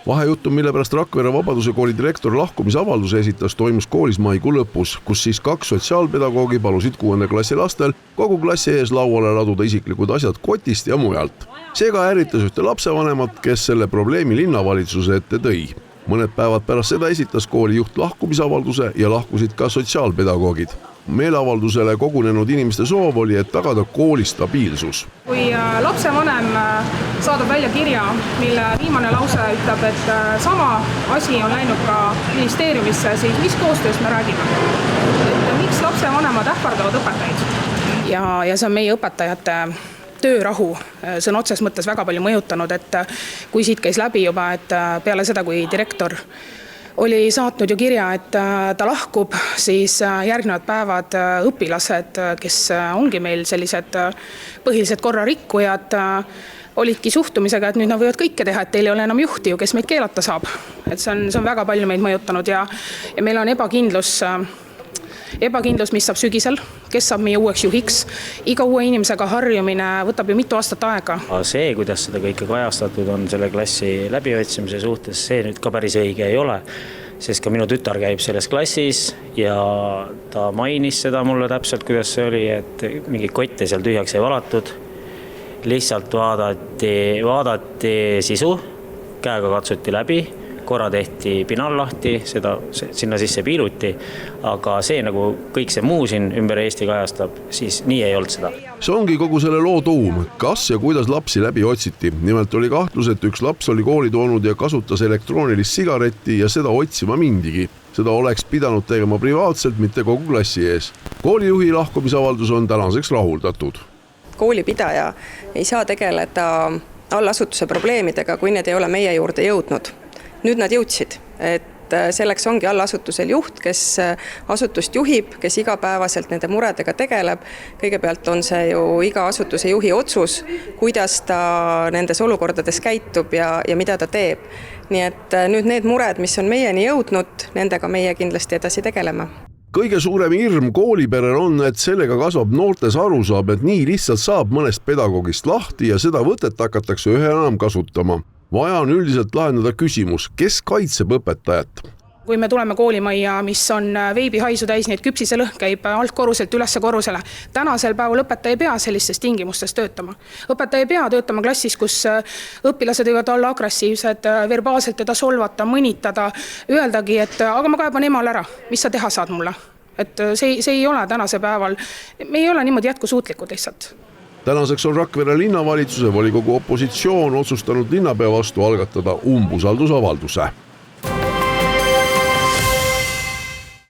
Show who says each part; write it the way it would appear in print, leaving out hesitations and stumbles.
Speaker 1: Vahejuhtum, mille pärast Rakvere Vabaduse kooli direktor lahkumisavalduse esitas, toimus koolis maikuu lõpus, kus siis 2 sotsiaalpedagoogi palusid 6. klassi lastel kogu klassi ees lauale laduda isiklikud asjad kotist ja mujalt. Seega ärritas ühte lapsevanemat, kes selle probleemi linnavalitsuse ette tõi. Mõned päevad pärast seda esitas kooli juht lahkumisavalduse ja lahkusid ka sotsiaalpedagoogid. Meeleavaldusele kogunenud inimeste soov oli, et tagada kooli stabiilsus.
Speaker 2: Kui lapsevanem saadab välja kirja, mille viimane lause ütleb, et sama asi on läinud ka ministeeriumisse, siis mis koostööst me räägime? Miks lapsevanemad ähvardavad õpetajaid? Ja see on meie õpetajate töörahu sõna otses mõttes väga palju mõjutanud, et kui siit käis läbi juba, et peale seda, kui direktor oli saatnud ju kirja, et ta lahkub, siis järgnevad päevad õpilased, kes ongi meil sellised põhilised korrarikkujad, olidki suhtumisega, et nüüd nad võivad kõike teha, et teil ei ole enam juhti ju, kes meid keelata saab. Et see on väga palju meid mõjutanud ja meil on ebakindlus, mis saab sügisel, kes saab meie uueks juhiks. Iga uue inimesega harjumine võtab ju mitu aastat aega.
Speaker 3: See, kuidas seda kõike kajastatud on selle klassi läbiotsimise suhtes, see nüüd ka päris õige ei ole, sest ka minu tütar käib selles klassis ja ta mainis seda mulle täpselt, kuidas see oli, et mingi kotte seal tühjaks ei valatud. Lihtsalt vaadati sisu, käega katsuti läbi, korra tehti pinal lahti, sinna sisse piiluti, aga see nagu kõik see muu siin ümber Eesti kajastab, siis nii ei olnud seda.
Speaker 1: See ongi kogu selle loo tuum, kas ja kuidas lapsi läbi otsiti. Nimelt oli kahtlus, et üks laps oli kooli toonud ja kasutas elektroonilist sigaretti ja seda otsima mindigi. Seda oleks pidanud tegema privaatselt, mitte kogu klassi ees. Koolijuhi lahkumisavaldus on tänaseks rahuldatud.
Speaker 4: Koolipidaja ei saa tegeleda allasutuse probleemidega, kui need ei ole meie juurde jõudnud. Nüüd nad jõudsid, et selleks ongi allasutusel juht, kes asutust juhib, kes igapäevaselt nende muredega tegeleb. Kõigepealt on see ju iga asutuse juhi otsus, kuidas ta nendes olukordades käitub ja mida ta teeb. Nii et nüüd need mured, mis on meieni jõudnud, nendega meie kindlasti edasi tegeleme.
Speaker 1: Kõige suurem hirm kooliperel on, et sellega kasvab noortes arusaam, et nii lihtsalt saab mõnest pedagoogist lahti ja seda võtet hakatakse üha enam kasutama. Vaja on üldiselt lahendada küsimus, kes kaitseb õpetajat.
Speaker 2: Kui me tuleme koolimajja, mis on veibihaisu täis, nii et küpsiselõhk käib alt korruselt üles korrusele. Tänasel päeval õpetaja ei pea sellistes tingimustes töötama. Õpetaja ei pea töötama klassis, kus õpilased võivad olla agressiivsed, verbaalselt teda solvata, mõnitada, öeldagi, et aga ma kaeban emal ära, mis sa teha saad mulle. Et see ei ole tänase päeval, me ei ole niimoodi jätkusuutlikud lihtsalt.
Speaker 1: Tänaseks on Rakvere linnavalitsuse volikogu opositsioon otsustanud linnapea vastu algatada umbusaldusavalduse.